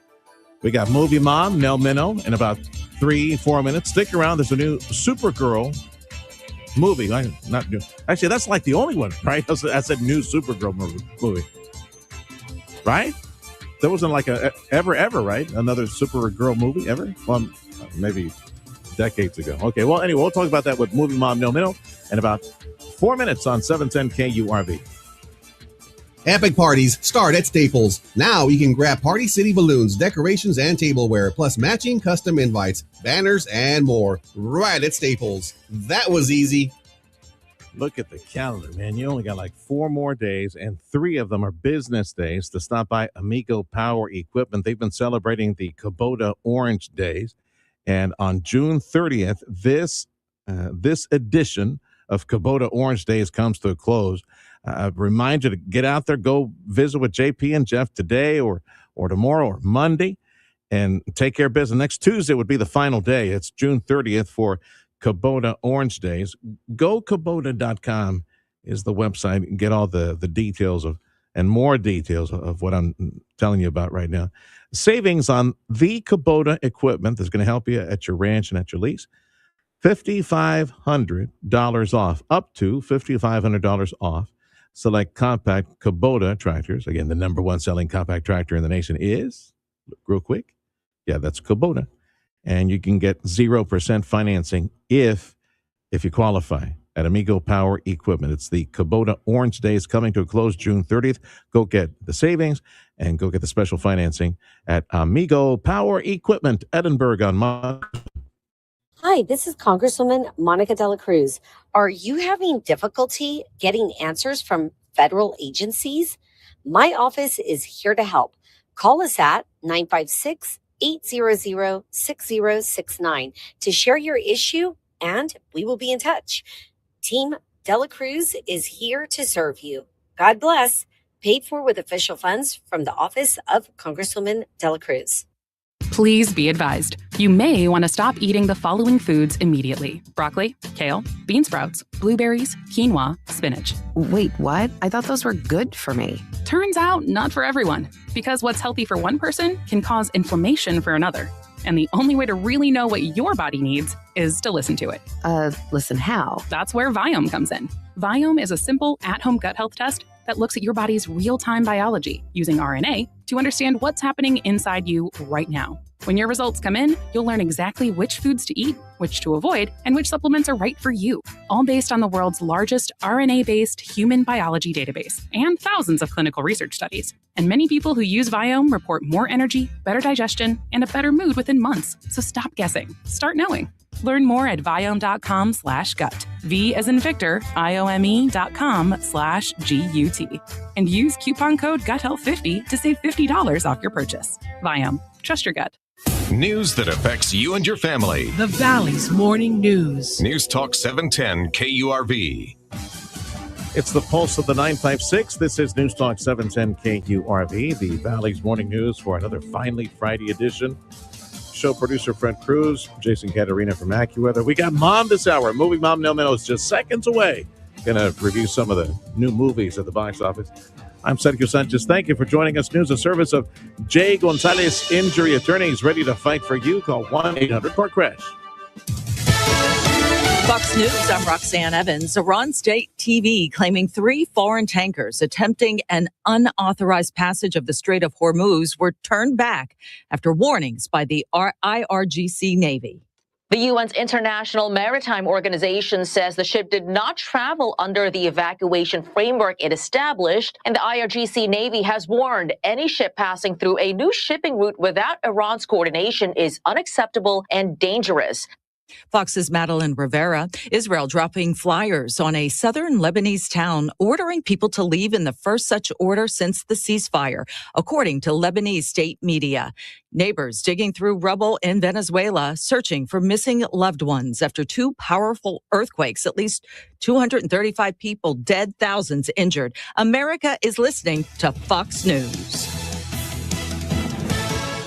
We got Movie Mom, Nell Minow, in about 3-4 minutes. Stick around. There's a new Supergirl movie. Actually, that's like the only one, right? I said new Supergirl movie. Right? There wasn't like a ever, right? Another Supergirl movie ever? Well, maybe decades ago. Okay, well, anyway, we'll talk about that with Movie Mom Nell Minow in about 4 minutes on 710 KURV. Epic parties start at Staples. Now you can grab Party City balloons, decorations, and tableware, plus matching custom invites, banners, and more right at Staples. That was easy. Look at the calendar, man. You only got like 4 more days, and 3 of them are business days to stop by Amigo Power Equipment. They've been celebrating the Kubota Orange Days. And on June 30th, this edition of Kubota Orange Days comes to a close. I remind you to get out there, go visit with JP and Jeff today or tomorrow or Monday, and take care of business. Next Tuesday would be the final day. It's June 30th for Kubota Orange Days. GoKubota.com is the website. Get all the details and more details of what I'm telling you about right now. Savings on the Kubota equipment that's going to help you at your ranch and at your lease. $5,500 off, up to $5,500 off. Select compact Kubota tractors. Again, the number 1 selling compact tractor in the nation is, real quick, yeah, that's Kubota. And you can get 0% financing if you qualify at Amigo Power Equipment. It's the Kubota Orange Days coming to a close June 30th. Go get the savings and go get the special financing at Amigo Power Equipment, Edinburgh on Monday. Hi, this is Congresswoman Monica De La Cruz. Are you having difficulty getting answers from federal agencies? My office is here to help. Call us at 956-800-6069 to share your issue, and we will be in touch. Team De La Cruz is here to serve you. God bless. Paid for with official funds from the office of Congresswoman De La Cruz. Please be advised, you may want to stop eating the following foods immediately: broccoli, kale, bean sprouts, blueberries, quinoa, spinach. Wait, what? I thought those were good for me. Turns out not for everyone, because what's healthy for one person can cause inflammation for another. And the only way to really know what your body needs is to listen to it. Listen how? That's where Viome comes in. Viome is a simple at-home gut health test that looks at your body's real-time biology using RNA to understand what's happening inside you right now. When your results come in, you'll learn exactly which foods to eat, which to avoid, and which supplements are right for you, all based on the world's largest RNA-based human biology database and thousands of clinical research studies. And many people who use Viome report more energy, better digestion, and a better mood within months. So stop guessing. Start knowing. Learn more at Viome.com/gut. V as in Victor, IOME.com/GUT. And use coupon code GUTHEALTH50 to save $50 off your purchase. Viome. Trust your gut. News that affects you and your family. The Valley's Morning News. News Talk 710 KURV. It's the pulse of the 956. This is News Talk 710 KURV, the Valley's Morning News for another finally Friday edition. Show producer Fred Cruz, Jason Caterina from AccuWeather. We got Mom this hour. Movie Mom Nell Minow is just seconds away. Going to review some of the new movies at the box office. I'm Sergio Sanchez. Thank you for joining us. News and service of Jay Gonzalez Injury Attorneys, ready to fight for you. Call 1-800-CAR-CRASH. Fox News, I'm Roxanne Evans. Iran State TV claiming 3 foreign tankers attempting an unauthorized passage of the Strait of Hormuz were turned back after warnings by the IRGC Navy. The UN's International Maritime Organization says the ship did not travel under the evacuation framework it established, and the IRGC Navy has warned any ship passing through a new shipping route without Iran's coordination is unacceptable and dangerous. Fox's Madeline Rivera. Israel dropping flyers on a southern Lebanese town, ordering people to leave in the first such order since the ceasefire, according to Lebanese state media. Neighbors digging through rubble in Venezuela, searching for missing loved ones after two powerful earthquakes. At least 235 people dead, thousands injured. America is listening to Fox News.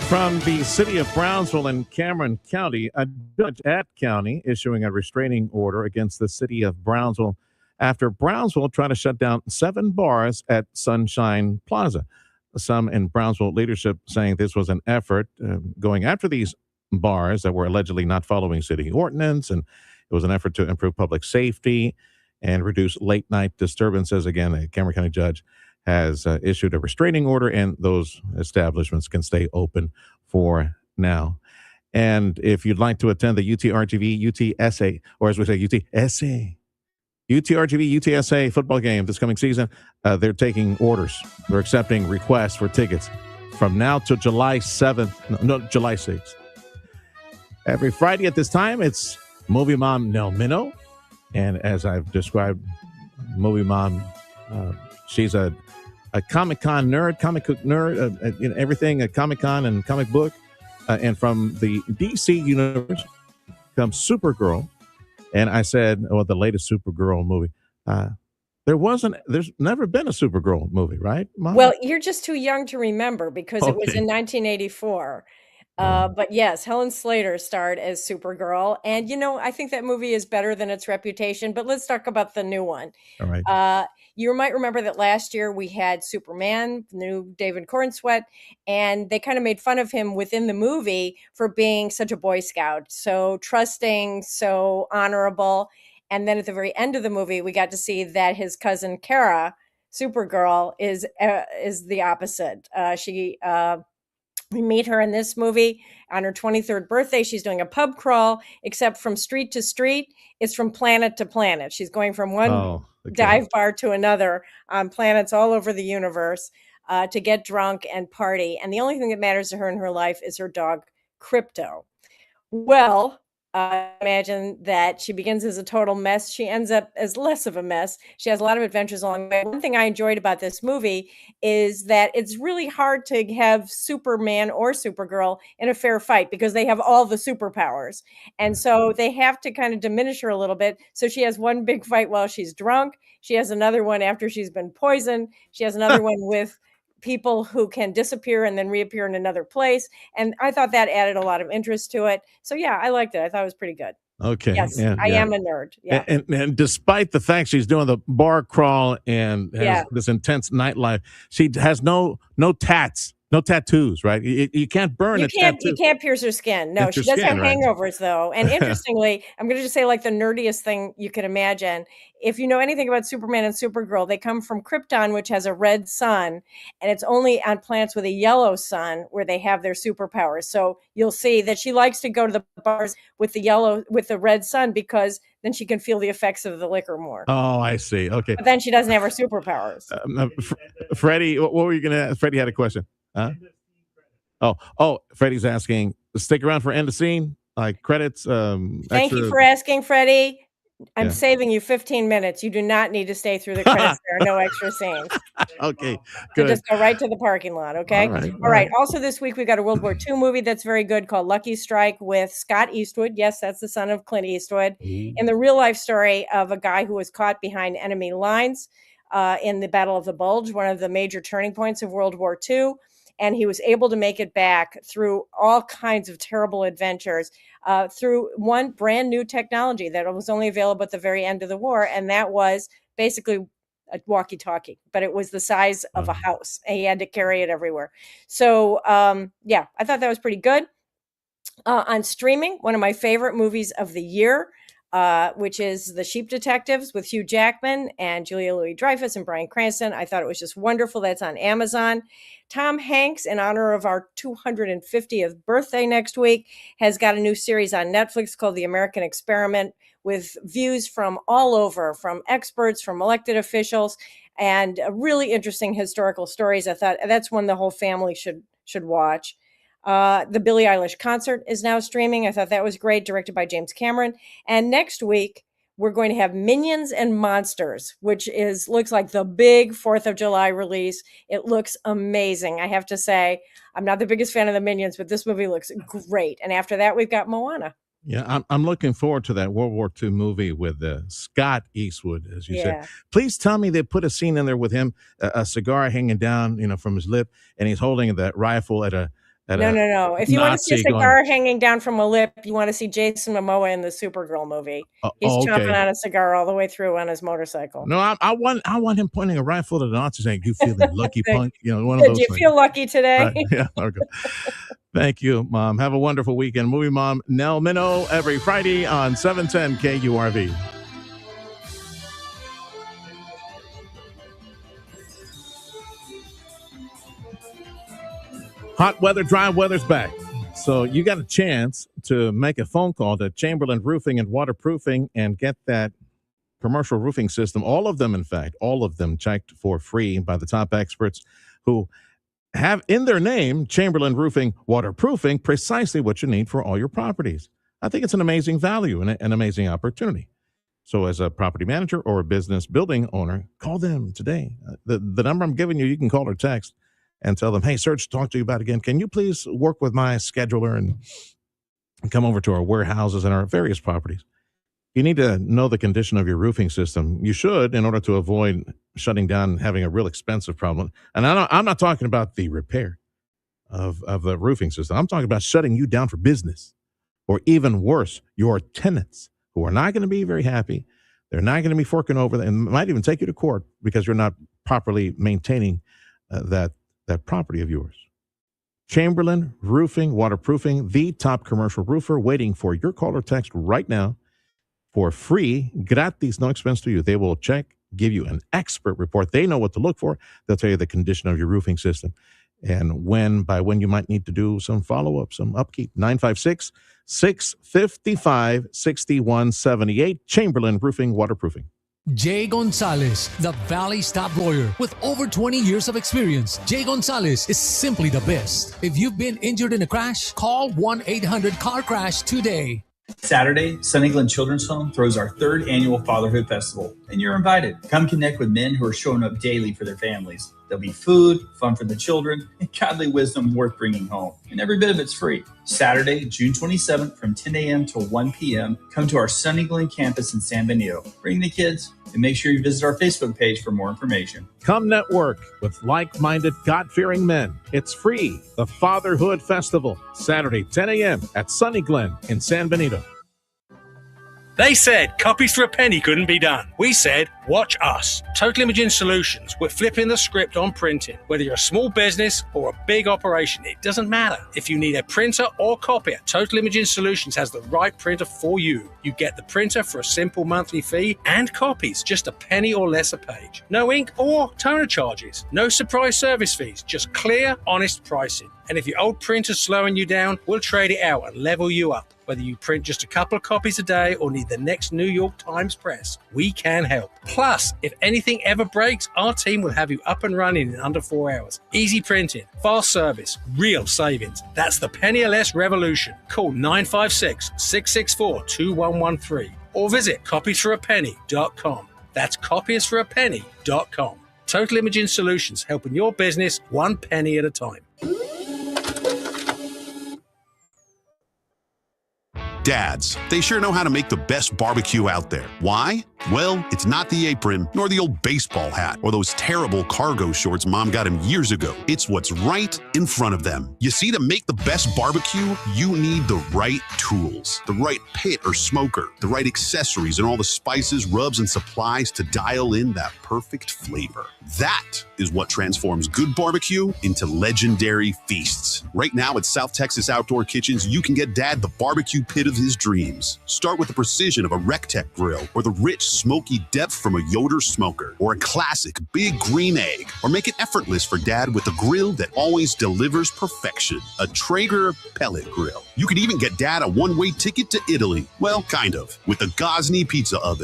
From the city of Brownsville in Cameron County, a judge at county issuing a restraining order against the city of Brownsville after Brownsville tried to shut down 7 bars at Sunshine Plaza. Some in Brownsville leadership saying this was an effort going after these bars that were allegedly not following city ordinance, and it was an effort to improve public safety and reduce late-night disturbances. Again, a Cameron County judge has issued a restraining order, and those establishments can stay open for now. And if you'd like to attend the UTRGV UTSA, or as we say, UTRGV UTSA football game this coming season, they're taking orders. They're accepting requests for tickets from now to July 7th, no, July 6th. Every Friday at this time, it's Movie Mom Nell Minow. And as I've described, Movie Mom, she's a Comic-Con nerd, comic book nerd, everything, a Comic-Con and comic book. And from the DC universe comes Supergirl. And I said, the latest Supergirl movie. There's never been a Supergirl movie, right, Mom? Well, you're just too young to remember because it was in 1984. But yes, Helen Slater starred as Supergirl. And, I think that movie is better than its reputation. But let's talk about the new one. All right. You might remember that last year we had Superman, the new David Cornsweet, and they kind of made fun of him within the movie for being such a Boy Scout, so trusting, so honorable. And then at the very end of the movie, we got to see that his cousin Kara, Supergirl, is the opposite. We meet her in this movie on her 23rd birthday. She's doing a pub crawl, except from street to street, it's from planet to planet. She's going from one dive bar to another on planets all over the universe to get drunk and party. And the only thing that matters to her in her life is her dog, Crypto. Well, imagine that she begins as a total mess. She ends up as less of a mess. She has a lot of adventures along the way. One thing I enjoyed about this movie is that it's really hard to have Superman or Supergirl in a fair fight because they have all the superpowers. And so they have to kind of diminish her a little bit. So she has one big fight while she's drunk. She has another one after she's been poisoned. She has another one with people who can disappear and then reappear in another place. And I thought that added a lot of interest to it. So yeah, I liked it. I thought it was pretty good. Okay. Yes, I am a nerd. Yeah. And despite the fact she's doing the bar crawl and has this intense nightlife, she has no tats. No tattoos, right? You can't burn a tattoo. You can't pierce her skin. No, she does have hangovers, though. And interestingly, I'm going to just say like the nerdiest thing you can imagine. If you know anything about Superman and Supergirl, they come from Krypton, which has a red sun, and it's only on planets with a yellow sun where they have their superpowers. So you'll see that she likes to go to the bars with the red sun because then she can feel the effects of the liquor more. Oh, I see. Okay. But then she doesn't have her superpowers. Freddie, what were you going to ask? Freddie had a question. Huh? Oh, Freddie's asking, stick around for end of scene, like credits. Thank you for asking, Freddie. I'm saving you 15 minutes. You do not need to stay through the credits. There are no extra scenes. Okay, good. So just go right to the parking lot, okay? All right. Also this week, we got a World War II movie that's very good called Lucky Strike with Scott Eastwood. Yes, that's the son of Clint Eastwood. And the real life story of a guy who was caught behind enemy lines in the Battle of the Bulge, one of the major turning points of World War II. And he was able to make it back through all kinds of terrible adventures, through one brand new technology that was only available at the very end of the war. And that was basically a walkie-talkie, but it was the size of a house. And he had to carry it everywhere. So, I thought that was pretty good. On streaming, one of my favorite movies of the year, which is The Sheep Detectives with Hugh Jackman and Julia Louis-Dreyfus and Bryan Cranston. I thought it was just wonderful. That's on Amazon. Tom Hanks, in honor of our 250th birthday next week, has got a new series on Netflix called The American Experiment with views from all over, from experts, from elected officials, and really interesting historical stories. I thought that's one the whole family should watch. The Billie Eilish concert is now streaming. I thought that was great, directed by James Cameron. And next week, we're going to have Minions and Monsters, which looks like the big 4th of July release. It looks amazing. I have to say, I'm not the biggest fan of the Minions, but this movie looks great. And after that, we've got Moana. Yeah, I'm looking forward to that World War II movie with Scott Eastwood, as you Yeah. said. Please tell me they put a scene in there with him, a cigar hanging down, from his lip, and he's holding that rifle at a No. If you want to see a Nazi going- cigar hanging down from a lip, you want to see Jason Momoa in the Supergirl movie. He's chomping on a cigar all the way through on his motorcycle. No, I want him pointing a rifle at the Nazis saying, "You feeling lucky, punk?" One of those. Do you things. feel lucky today? Right. Yeah. Okay. Thank you, Mom. Have a wonderful weekend. Movie Mom Nell Minow every Friday on 710 KURV. Hot weather, dry weather's back. So you got a chance to make a phone call to Chamberlain Roofing and Waterproofing and get that commercial roofing system. All of them, in fact, checked for free by the top experts who have in their name Chamberlain Roofing Waterproofing, precisely what you need for all your properties. I think it's an amazing value and an amazing opportunity. So as a property manager or a business building owner, call them today. The number I'm giving you, you can call or text and tell them, hey, Serge, talk to you about again. Can you please work with my scheduler and come over to our warehouses and our various properties? You need to know the condition of your roofing system. You should, in order to avoid shutting down and having a real expensive problem. And I'm not talking about the repair of the roofing system. I'm talking about shutting you down for business, or even worse, your tenants who are not going to be very happy. They're not going to be forking over and might even take you to court because you're not properly maintaining that property of yours. Chamberlain Roofing, Waterproofing, the top commercial roofer, waiting for your call or text right now for free, gratis, no expense to you. They will check, give you an expert report. They know what to look for. They'll tell you the condition of your roofing system and by when you might need to do some follow-up, some upkeep. 956-655-6178, Chamberlain Roofing, Waterproofing. Jay Gonzalez, the Valley's top lawyer with over 20 years of experience. Jay Gonzalez is simply the best. If you've been injured in a crash, call 1-800-CAR-CRASH today. Saturday, Sunny Glen Children's Home throws our 3rd annual Fatherhood Festival, and you're invited. Come connect with men who are showing up daily for their families. There'll be food, fun for the children, and godly wisdom worth bringing home. And every bit of it's free. Saturday, June 27th from 10 a.m. to 1 p.m., come to our Sunny Glen campus in San Benito. Bring the kids, and make sure you visit our Facebook page for more information. Come network with like-minded, God-fearing men. It's free. The Fatherhood Festival, Saturday, 10 a.m. at Sunny Glen in San Benito. They said copies for a penny couldn't be done. We said, watch us. Total Imaging Solutions. We're flipping the script on printing. Whether you're a small business or a big operation, it doesn't matter. If you need a printer or copier, Total Imaging Solutions has the right printer for you. You get the printer for a simple monthly fee and copies, just a penny or less a page. No ink or toner charges. No surprise service fees, just clear, honest pricing. And if your old printer's slowing you down, we'll trade it out and level you up. Whether you print just a couple of copies a day or need the next New York Times press, we can help. Plus, if anything ever breaks, our team will have you up and running in under 4 hours. Easy printing, fast service, real savings. That's the penny or less revolution. Call 956-664-2113 or visit copiesforapenny.com. That's copiesforapenny.com. Total Imaging Solutions, helping your business one penny at a time. Dads, they sure know how to make the best barbecue out there. Why? Well, it's not the apron, nor the old baseball hat, or those terrible cargo shorts Mom got him years ago. It's what's right in front of them. You see, to make the best barbecue, you need the right tools, the right pit or smoker, the right accessories, and all the spices, rubs, and supplies to dial in that perfect flavor. That is what transforms good barbecue into legendary feasts. Right now at South Texas Outdoor Kitchens, you can get Dad the barbecue pit of his dreams. Start with the precision of a Rectech grill, or the rich smoky depth from a Yoder smoker, or a classic big green egg, or make it effortless for Dad with a grill that always delivers perfection, a Traeger pellet grill. You could even get Dad a one-way ticket to Italy. Well, kind of, with a Gosney pizza oven.